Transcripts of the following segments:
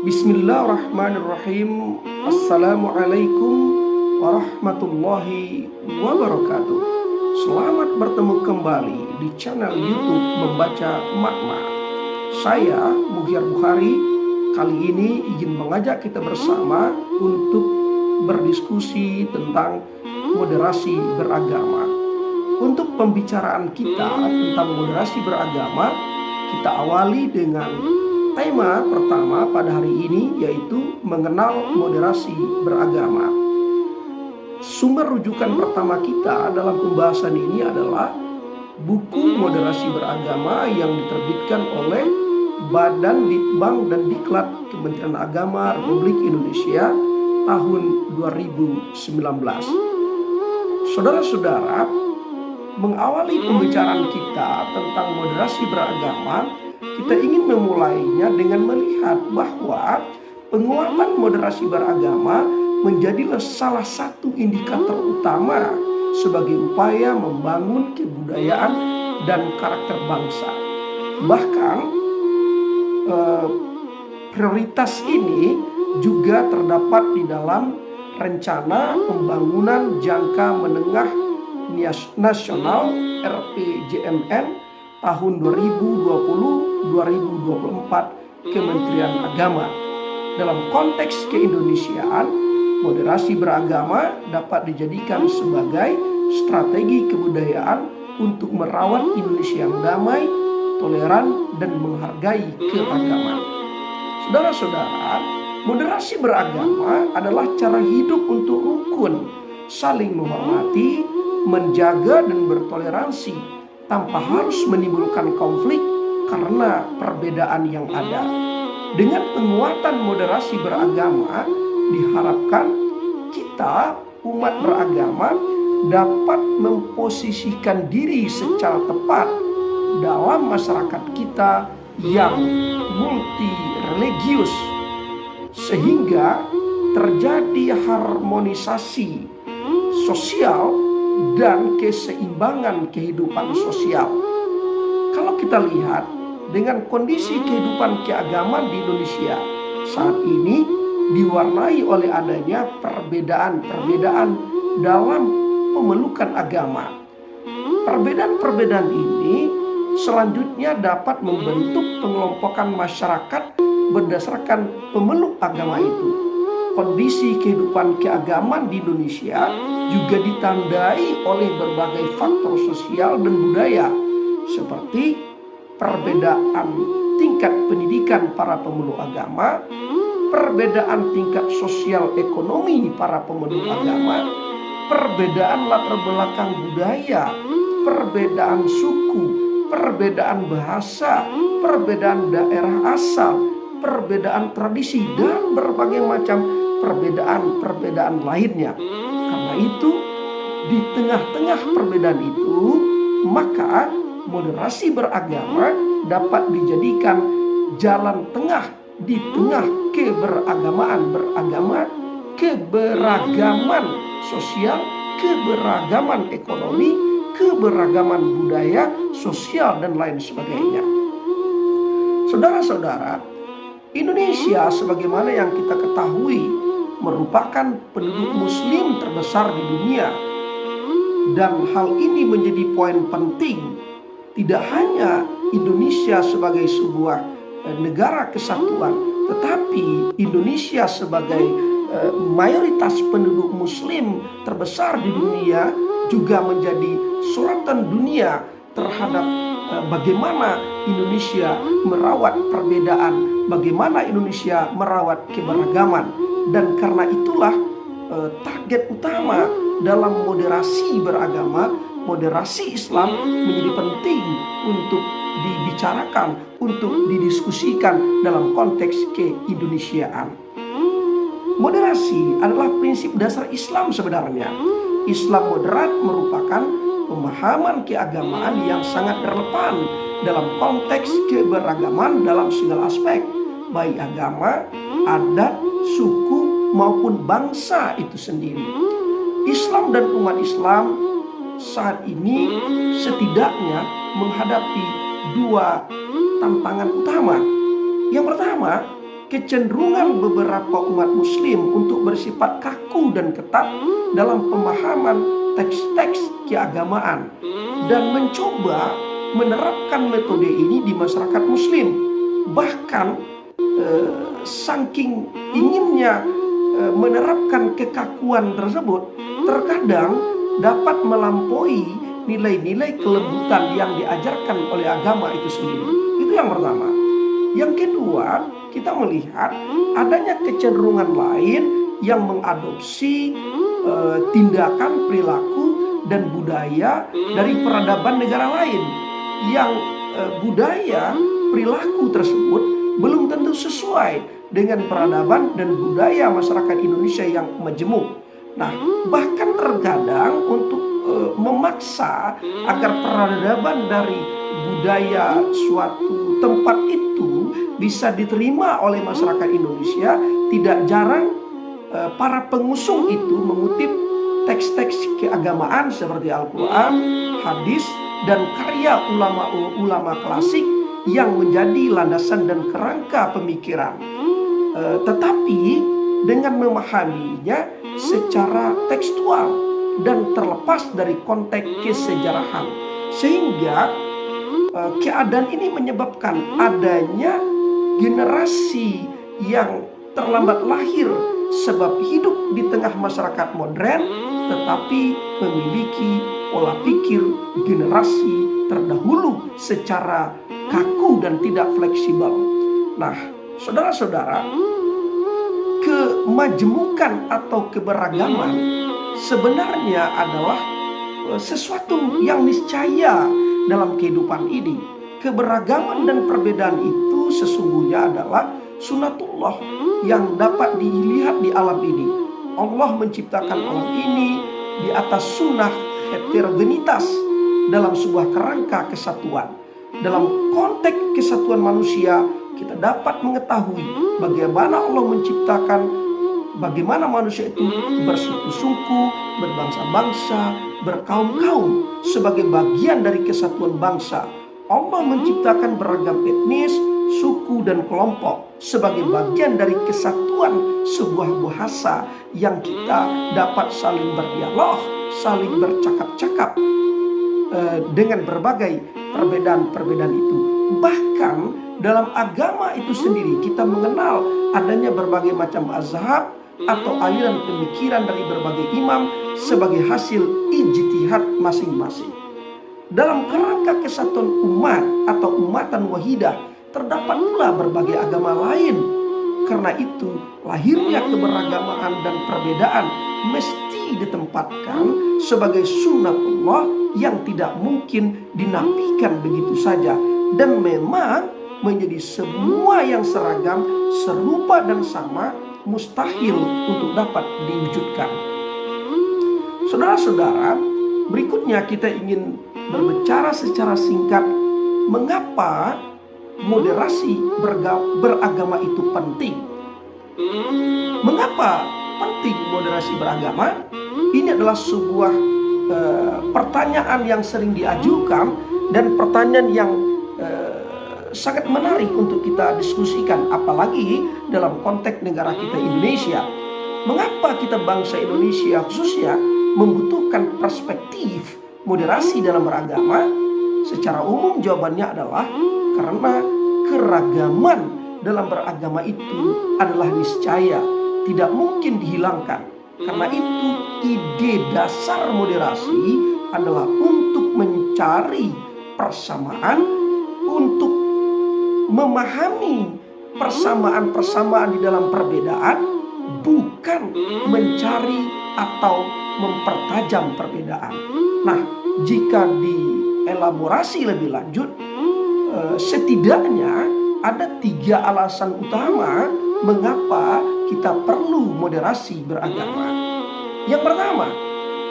Bismillahirrahmanirrahim. Assalamualaikum warahmatullahi wabarakatuh. Selamat bertemu kembali di channel YouTube Membaca Makna. Saya Muhyar Bukhari. Kali ini ingin mengajak kita bersama untuk berdiskusi tentang moderasi beragama. Untuk pembicaraan kita tentang moderasi beragama, kita awali dengan tema pertama pada hari ini, yaitu mengenal moderasi beragama. Sumber rujukan pertama kita dalam pembahasan ini adalah buku Moderasi Beragama yang diterbitkan oleh Badan Litbang dan Diklat Kementerian Agama Republik Indonesia tahun 2019. Saudara-saudara, mengawali pembicaraan kita tentang moderasi beragama, kita ingin memulainya dengan melihat bahwa penguatan moderasi beragama menjadi salah satu indikator utama sebagai upaya membangun kebudayaan dan karakter bangsa. Bahkan prioritas ini juga terdapat di dalam rencana pembangunan jangka menengah nasional RPJMN tahun 2020-2024 Kementerian Agama. Dalam konteks keindonesiaan, moderasi beragama dapat dijadikan sebagai strategi kebudayaan untuk merawat Indonesia yang damai, toleran, dan menghargai keragaman. Saudara-saudara, moderasi beragama adalah cara hidup untuk rukun, saling menghormati, menjaga, dan bertoleransi tanpa harus menimbulkan konflik karena perbedaan yang ada. Dengan penguatan moderasi beragama, diharapkan kita umat beragama dapat memposisikan diri secara tepat dalam masyarakat kita yang multi religius, sehingga terjadi harmonisasi sosial dan keseimbangan kehidupan sosial. Kalau kita lihat dengan kondisi kehidupan keagamaan di Indonesia saat ini diwarnai oleh adanya perbedaan-perbedaan dalam pemelukan agama. Perbedaan-perbedaan ini selanjutnya dapat membentuk pengelompokan masyarakat berdasarkan pemeluk agama itu. Kondisi kehidupan keagamaan di Indonesia juga ditandai oleh berbagai faktor sosial dan budaya, seperti perbedaan tingkat pendidikan para pemeluk agama, perbedaan tingkat sosial ekonomi para pemeluk agama, perbedaan latar belakang budaya, perbedaan suku, perbedaan bahasa, perbedaan daerah asal, perbedaan tradisi, dan berbagai macam perbedaan-perbedaan lainnya. Karena itu, di tengah-tengah perbedaan itu, maka moderasi beragama dapat dijadikan jalan tengah di tengah keberagaman sosial, keberagaman ekonomi, keberagaman budaya, sosial, dan lain sebagainya. Saudara-saudara, Indonesia sebagaimana yang kita ketahui merupakan penduduk muslim terbesar di dunia, dan hal ini menjadi poin penting. Tidak hanya Indonesia sebagai sebuah negara kesatuan, tetapi Indonesia sebagai mayoritas penduduk muslim terbesar di dunia juga menjadi sorotan dunia terhadap bagaimana Indonesia merawat perbedaan, bagaimana Indonesia merawat keberagaman. Dan karena itulah target utama dalam moderasi beragama, moderasi Islam menjadi penting untuk dibicarakan, untuk didiskusikan dalam konteks keindonesiaan. Moderasi adalah prinsip dasar Islam sebenarnya. Islam moderat merupakan pemahaman keagamaan yang sangat relevan dalam konteks keberagaman dalam segala aspek, baik agama, adat, suku, maupun bangsa itu sendiri. Islam dan umat Islam saat ini setidaknya menghadapi dua tantangan utama. Yang pertama, kecenderungan beberapa umat muslim untuk bersifat kaku dan ketat dalam pemahaman teks-teks keagamaan dan mencoba menerapkan metode ini di masyarakat muslim. Bahkan saking inginnya menerapkan kekakuan tersebut, terkadang dapat melampaui nilai-nilai kelembutan yang diajarkan oleh agama itu sendiri. Itu yang pertama. Yang kedua, kita melihat adanya kecenderungan lain yang mengadopsi tindakan, perilaku, dan budaya dari peradaban negara lain, yang budaya, perilaku tersebut belum tentu sesuai dengan peradaban dan budaya masyarakat Indonesia yang majemuk. Nah, bahkan terkadang untuk memaksa agar peradaban dari budaya suatu tempat itu bisa diterima oleh masyarakat Indonesia, tidak jarang para pengusung itu mengutip teks-teks keagamaan seperti Al-Quran, hadis, dan karya ulama-ulama klasik yang menjadi landasan dan kerangka pemikiran. Tetapi dengan memahaminya secara tekstual dan terlepas dari konteks kesejarahan, sehingga keadaan ini menyebabkan adanya generasi yang terlambat lahir sebab hidup di tengah masyarakat modern tetapi memiliki pola pikir generasi terdahulu secara kaku dan tidak fleksibel. Nah, saudara-saudara, kemajemukan atau keberagaman sebenarnya adalah sesuatu yang niscaya dalam kehidupan ini. Keberagaman dan perbedaan itu sesungguhnya adalah sunatullah yang dapat dilihat di alam ini. Allah menciptakan alam ini di atas sunnah heterogenitas dalam sebuah kerangka kesatuan. Dalam konteks kesatuan manusia, kita dapat mengetahui bagaimana Allah menciptakan, bagaimana manusia itu bersuku-suku, berbangsa-bangsa, berkaum-kaum sebagai bagian dari kesatuan bangsa. Allah menciptakan beragam etnis, suku, dan kelompok sebagai bagian dari kesatuan sebuah bahasa yang kita dapat saling berdialog, saling bercakap-cakap dengan berbagai perbedaan-perbedaan itu. Bahkan dalam agama itu sendiri kita mengenal adanya berbagai macam mazhab atau aliran pemikiran dari berbagai imam sebagai hasil ijtihad masing-masing. Dalam kerangka kesatuan umat atau umatan wahidah terdapat pula berbagai agama lain. Karena itu lahirnya keberagaman dan perbedaan mesti ditempatkan sebagai sunnatullah yang tidak mungkin dinafikan begitu saja, dan memang menjadi semua yang seragam, serupa dan sama mustahil untuk dapat diwujudkan. Saudara-saudara, berikutnya kita ingin berbicara secara singkat mengapa moderasi beragama itu penting. Mengapa penting moderasi beragama? Ini adalah sebuah pertanyaan yang sering diajukan dan pertanyaan yang sangat menarik untuk kita diskusikan, apalagi dalam konteks negara kita Indonesia. Mengapa kita bangsa Indonesia khususnya membutuhkan perspektif moderasi dalam beragama? Secara umum jawabannya adalah karena keragaman dalam beragama itu adalah niscaya, tidak mungkin dihilangkan. Karena itu ide dasar moderasi adalah untuk mencari persamaan, untuk memahami persamaan-persamaan di dalam perbedaan, bukan mencari atau mempertajam perbedaan. Nah, jika dielaborasi lebih lanjut, setidaknya ada 3 alasan utama mengapa kita perlu moderasi beragama. Yang pertama,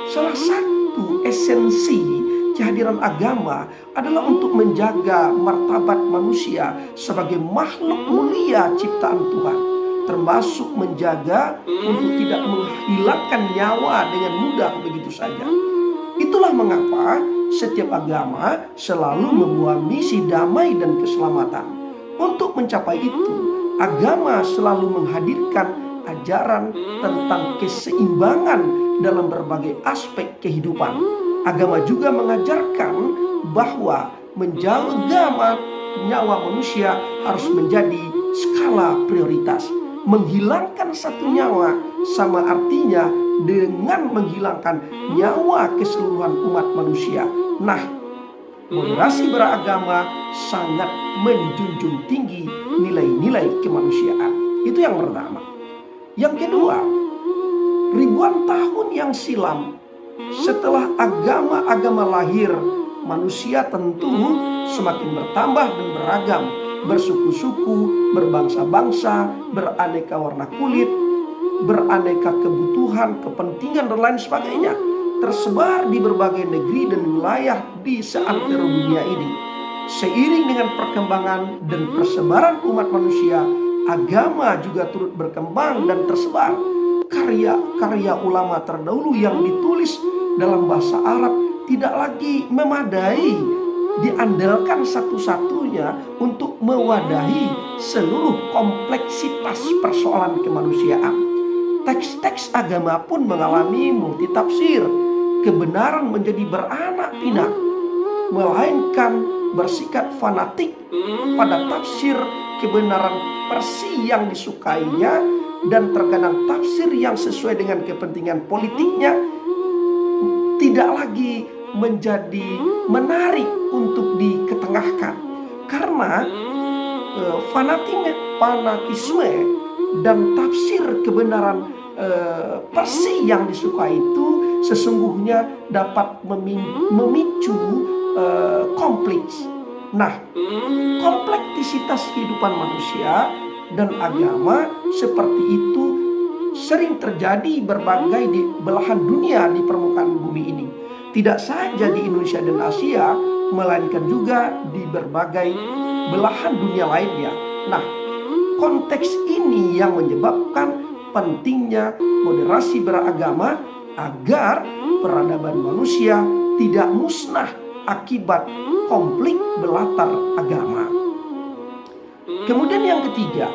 salah satu esensi kehadiran agama adalah untuk menjaga martabat manusia sebagai makhluk mulia ciptaan Tuhan, termasuk menjaga untuk tidak menghilangkan nyawa dengan mudah begitu saja. Itulah mengapa setiap agama selalu membawa misi damai dan keselamatan. Untuk mencapai itu, agama selalu menghadirkan ajaran tentang keseimbangan dalam berbagai aspek kehidupan. Agama juga mengajarkan bahwa menjaga nyawa manusia harus menjadi skala prioritas. Menghilangkan satu nyawa sama artinya dengan menghilangkan nyawa keseluruhan umat manusia. Nah, moderasi beragama sangat menjunjung tinggi nilai-nilai kemanusiaan. Itu yang pertama. Yang kedua, ribuan tahun yang silam setelah agama-agama lahir, manusia tentu semakin bertambah dan beragam, bersuku-suku, berbangsa-bangsa, beraneka warna kulit, beraneka kebutuhan, kepentingan, dan lain sebagainya, tersebar di berbagai negeri dan wilayah di seantero dunia ini. Seiring dengan perkembangan dan persebaran umat manusia, agama juga turut berkembang dan tersebar. Karya-karya ulama terdahulu yang ditulis dalam bahasa Arab tidak lagi memadai, diandalkan satu-satunya untuk mewadahi seluruh kompleksitas persoalan kemanusiaan. Teks-teks agama pun mengalami multitafsir. Kebenaran menjadi beranak pinak, melainkan bersikap fanatik pada tafsir kebenaran versi yang disukainya, dan terkadang tafsir yang sesuai dengan kepentingan politiknya tidak lagi menjadi menarik untuk diketengahkan, karena fanatisme dan tafsir kebenaran versi yang disukai itu sesungguhnya dapat memicu konflik. Nah, kompleksitas kehidupan manusia dan agama seperti itu sering terjadi berbagai di belahan dunia di permukaan bumi ini. Tidak saja di Indonesia dan Asia, melainkan juga di berbagai belahan dunia lainnya. Nah, konteks ini yang menyebabkan pentingnya moderasi beragama agar peradaban manusia tidak musnah akibat konflik berlatar agama. Kemudian yang ketiga,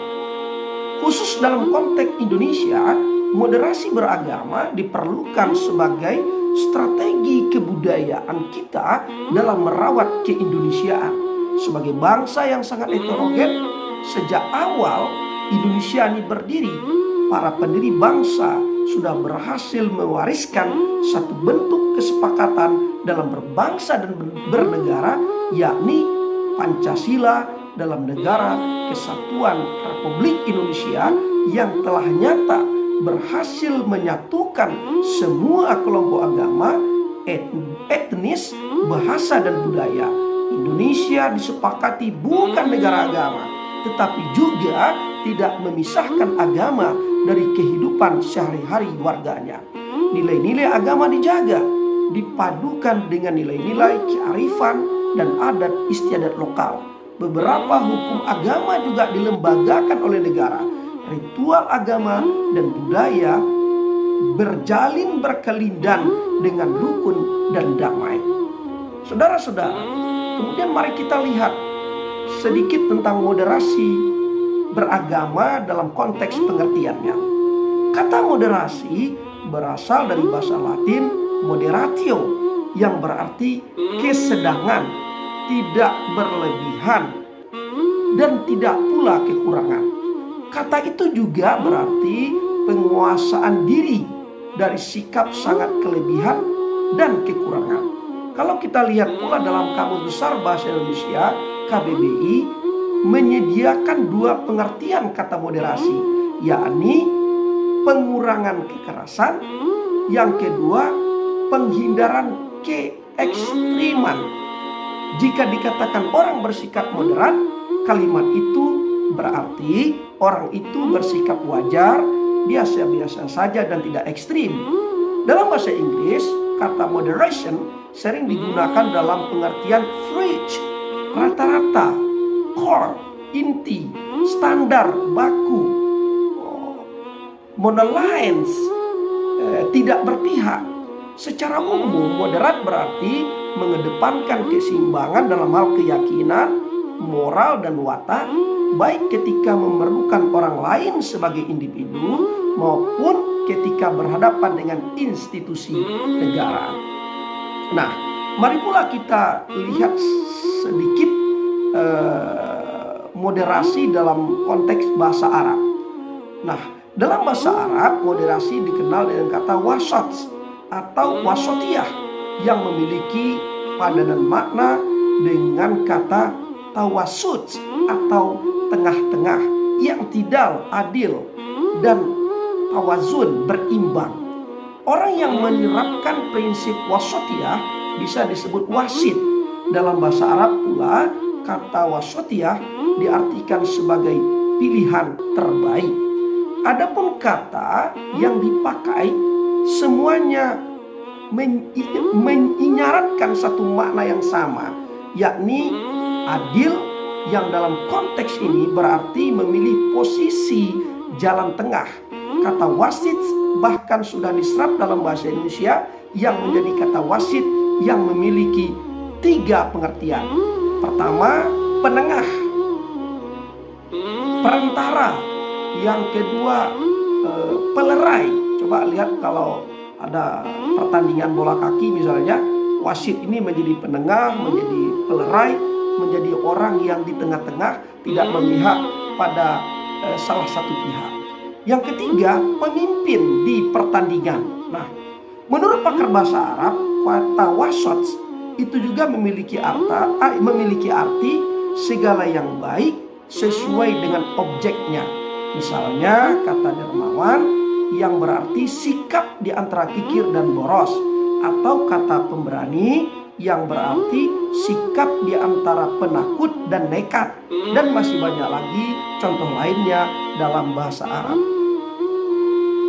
khusus dalam konteks Indonesia, moderasi beragama diperlukan sebagai strategi kebudayaan kita dalam merawat keindonesiaan. Sebagai bangsa yang sangat heterogen, sejak awal Indonesia ini berdiri, para pendiri bangsa sudah berhasil mewariskan satu bentuk kesepakatan dalam berbangsa dan bernegara, yakni Pancasila dalam Negara Kesatuan Republik Indonesia, yang telah nyata berhasil menyatukan semua kelompok agama, etnis, bahasa, dan budaya. Indonesia disepakati bukan negara agama, tetapi juga tidak memisahkan agama dari kehidupan sehari-hari warganya. Nilai-nilai agama dijaga, dipadukan dengan nilai-nilai kearifan dan adat istiadat lokal. Beberapa hukum agama juga dilembagakan oleh negara. Ritual agama dan budaya berjalin berkelindan dengan rukun dan damai. Saudara-saudara, kemudian mari kita lihat sedikit tentang moderasi beragama dalam konteks pengertiannya. Kata moderasi berasal dari bahasa Latin moderatio, yang berarti kesedangan, tidak berlebihan, dan tidak pula kekurangan. Kata itu juga berarti penguasaan diri dari sikap sangat kelebihan dan kekurangan. Kalau kita lihat pula dalam Kamus Besar Bahasa Indonesia KBBI menyediakan dua pengertian kata moderasi, yakni pengurangan kekerasan, yang kedua penghindaran keekstriman. Jika dikatakan orang bersikap moderat, kalimat itu berarti orang itu bersikap wajar, biasa-biasa saja, dan tidak ekstrim. Dalam bahasa Inggris, kata moderation sering digunakan dalam pengertian fringe, rata-rata, core, inti, standar, baku, monolines, tidak berpihak. Secara umum, moderat berarti mengedepankan keseimbangan dalam hal keyakinan, moral, dan watak, baik ketika memerlukan orang lain sebagai individu maupun ketika berhadapan dengan institusi negara. Nah, mari pula kita lihat sedikit moderasi dalam konteks bahasa Arab. Nah, dalam bahasa Arab, moderasi dikenal dengan kata wasat atau wasatiyah yang memiliki padanan makna dengan kata tawassut atau tengah-tengah yang tidak adil dan tawazun berimbang. Orang yang menerapkan prinsip wasatiyah bisa disebut wasit. Dalam bahasa Arab pula kata wasatiyah diartikan sebagai pilihan terbaik. Adapun kata yang dipakai semuanya menyiyaratkan satu makna yang sama, yakni adil, yang dalam konteks ini berarti memilih posisi jalan tengah. Kata wasit bahkan sudah diserap dalam bahasa Indonesia yang menjadi kata wasit yang memiliki 3 pengertian. Pertama, penengah, perantara. Yang kedua, pelerai. Coba lihat kalau ada pertandingan bola kaki misalnya, wasit ini menjadi penengah, menjadi pelerai, menjadi orang yang di tengah-tengah, tidak memihak pada salah satu pihak. Yang ketiga, pemimpin di pertandingan. Nah, menurut pakar bahasa Arab, kata wasat itu juga memiliki arti segala yang baik sesuai dengan objeknya. Misalnya kata dermawan yang berarti sikap di antara kikir dan boros, atau kata pemberani yang berarti sikap di antara penakut dan nekat, dan masih banyak lagi contoh lainnya dalam bahasa Arab.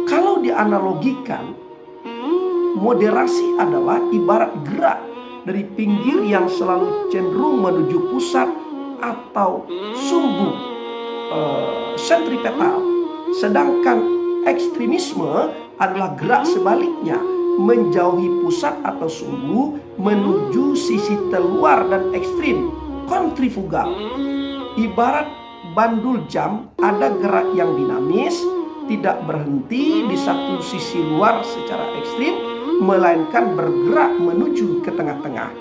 Kalau dianalogikan, moderasi adalah ibarat gerak dari pinggir yang selalu cenderung menuju pusat atau sumbu sentripetal, sedangkan ekstremisme adalah gerak sebaliknya, menjauhi pusat atau sumbu menuju sisi terluar dan ekstrim, kontrifugal. Ibarat bandul jam, ada gerak yang dinamis, tidak berhenti di satu sisi luar secara ekstrim, melainkan bergerak menuju ke tengah-tengah.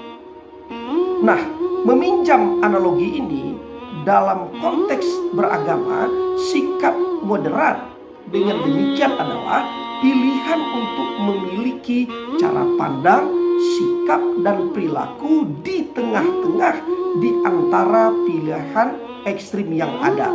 Nah, meminjam analogi ini dalam konteks beragama, sikap moderat dengan demikian adalah pilihan untuk memiliki cara pandang, sikap, dan perilaku di tengah-tengah di antara pilihan ekstrim yang ada.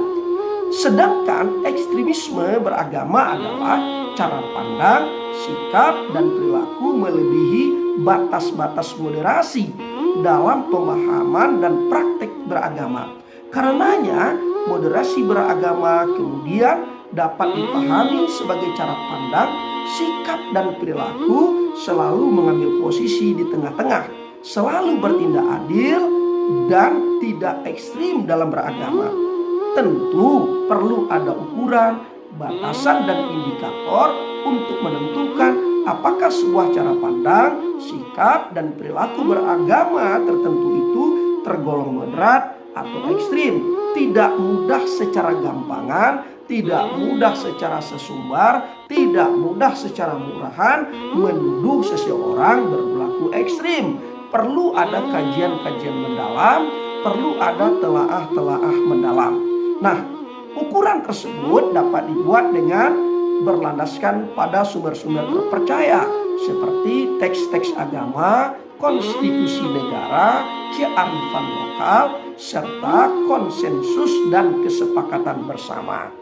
Sedangkan ekstremisme beragama adalah cara pandang, sikap, dan perilaku melebihi batas-batas moderasi dalam pemahaman dan praktek beragama. Karenanya, moderasi beragama kemudian dapat dipahami sebagai cara pandang, sikap, dan perilaku selalu mengambil posisi di tengah-tengah, selalu bertindak adil dan tidak ekstrim dalam beragama. Tentu perlu ada ukuran, batasan, dan indikator untuk menentukan apakah sebuah cara pandang, sikap, dan perilaku beragama tertentu itu tergolong moderat atau ekstrim. Tidak mudah secara gampangan, tidak mudah secara sesumbar, tidak mudah secara murahan menuduh seseorang berperilaku ekstrim. Perlu ada kajian-kajian mendalam, perlu ada telaah-telaah mendalam. Nah, ukuran tersebut dapat dibuat dengan berlandaskan pada sumber-sumber terpercaya seperti teks-teks agama, konstitusi negara, kearifan lokal, serta konsensus dan kesepakatan bersama.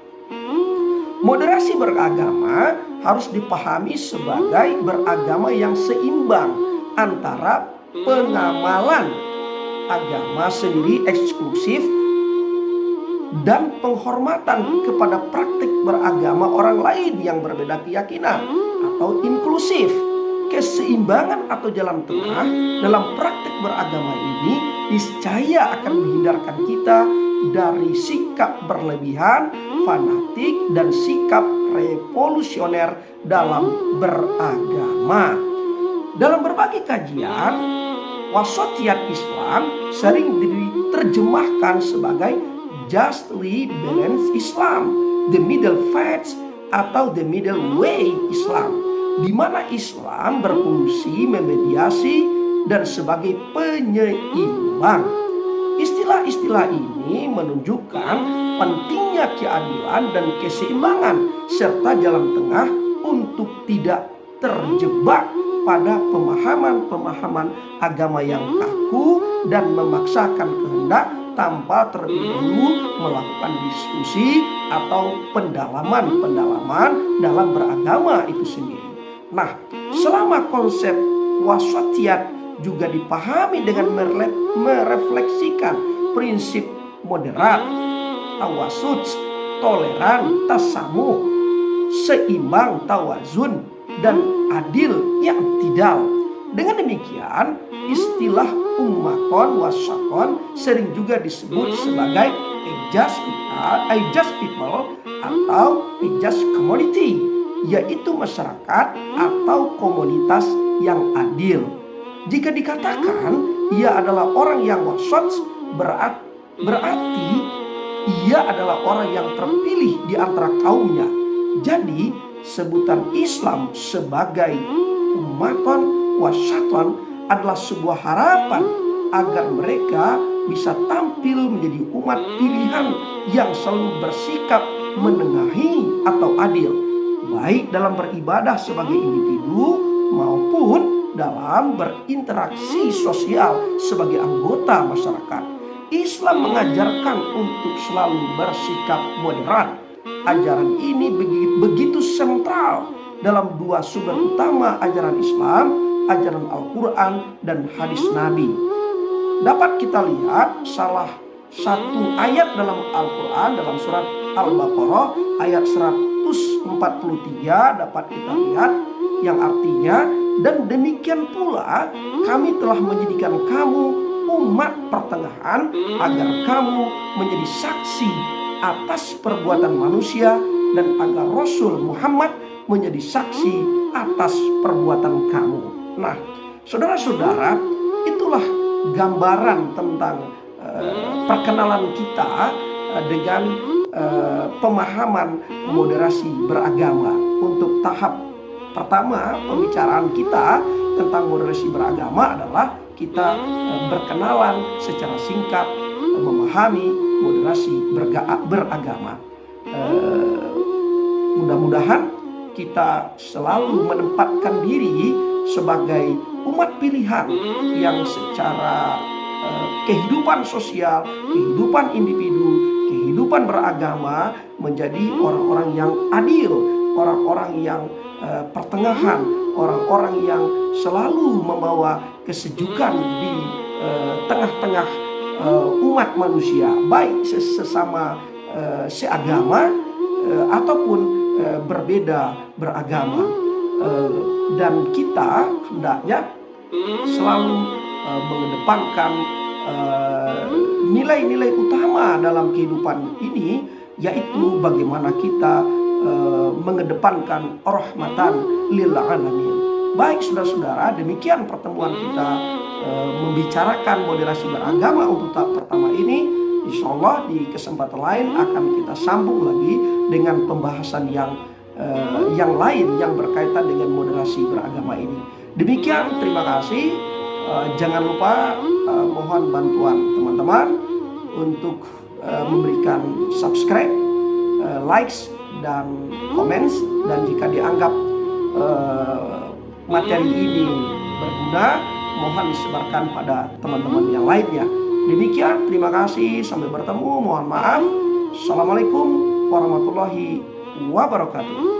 Moderasi beragama harus dipahami sebagai beragama yang seimbang antara pengamalan agama sendiri eksklusif dan penghormatan kepada praktik beragama orang lain yang berbeda keyakinan atau inklusif. Keseimbangan atau jalan tengah dalam praktik beragama ini niscaya akan menghindarkan kita dari sikap berlebihan, fanatik, dan sikap revolusioner dalam beragama. Dalam berbagai kajian, wasatiyat Islam sering diterjemahkan sebagai justly balanced Islam, the middle faith atau the middle way Islam, di mana Islam berfungsi memediasi dan sebagai penyeimbang. Istilah-istilah ini menunjukkan pentingnya keadilan dan keseimbangan serta jalan tengah untuk tidak terjebak pada pemahaman-pemahaman agama yang kaku dan memaksakan kehendak tanpa terlebih dahulu melakukan diskusi atau pendalaman dalam beragama itu sendiri. Nah, selama konsep wasatiyat juga dipahami dengan merefleksikan prinsip moderat, tawasud, toleran, tasamuh, seimbang, tawazun, dan adil yang tidak. Dengan demikian, istilah ummaton wasaton sering juga disebut sebagai a just people atau a just community, yaitu masyarakat atau komunitas yang adil. Jika dikatakan ia adalah orang yang wasat, berarti ia adalah orang yang terpilih di antara kaumnya. Jadi sebutan Islam sebagai ummaton wasaton adalah sebuah harapan agar mereka bisa tampil menjadi umat pilihan yang selalu bersikap menengahi atau adil, baik dalam beribadah sebagai individu maupun dalam berinteraksi sosial sebagai anggota masyarakat. Islam mengajarkan untuk selalu bersikap moderat. Ajaran ini begitu sentral dalam dua sumber utama ajaran Islam, ajaran Al-Quran dan hadis Nabi. Dapat kita lihat salah satu ayat dalam Al-Quran dalam surat Al-Baqarah ayat 143 dapat kita lihat yang artinya, dan demikian pula kami telah menjadikan kamu umat pertengahan agar kamu menjadi saksi atas perbuatan manusia dan agar Rasul Muhammad menjadi saksi atas perbuatan kamu. Nah, saudara-saudara, itulah gambaran tentang perkenalan kita dengan pemahaman moderasi beragama. Untuk tahap pertama pembicaraan kita tentang moderasi beragama adalah kita berkenalan secara singkat memahami moderasi beragama. Mudah-mudahan kita selalu menempatkan diri sebagai umat pilihan yang secara kehidupan sosial, kehidupan individu, kehidupan beragama menjadi orang-orang yang adil, orang-orang yang pertengahan, orang-orang yang selalu membawa kesejukan di tengah-tengah umat manusia, baik sesama seagama ataupun berbeda beragama. Dan kita hendaknya selalu mengedepankan nilai-nilai utama dalam kehidupan ini, yaitu bagaimana kita mengedepankan rahmatan lil alamin. Baik saudara-saudara, demikian pertemuan kita membicarakan moderasi beragama untuk tahap pertama ini. Insya Allah di kesempatan lain akan kita sambung lagi dengan pembahasan yang lain yang berkaitan dengan moderasi beragama ini. Demikian, terima kasih. Jangan lupa mohon bantuan teman-teman untuk memberikan subscribe, likes, dan comments, dan jika dianggap materi ini berguna, mohon disebarkan pada teman-teman yang lainnya. Demikian, terima kasih, sampai bertemu, mohon maaf. Assalamualaikum warahmatullahi wabarakatuh.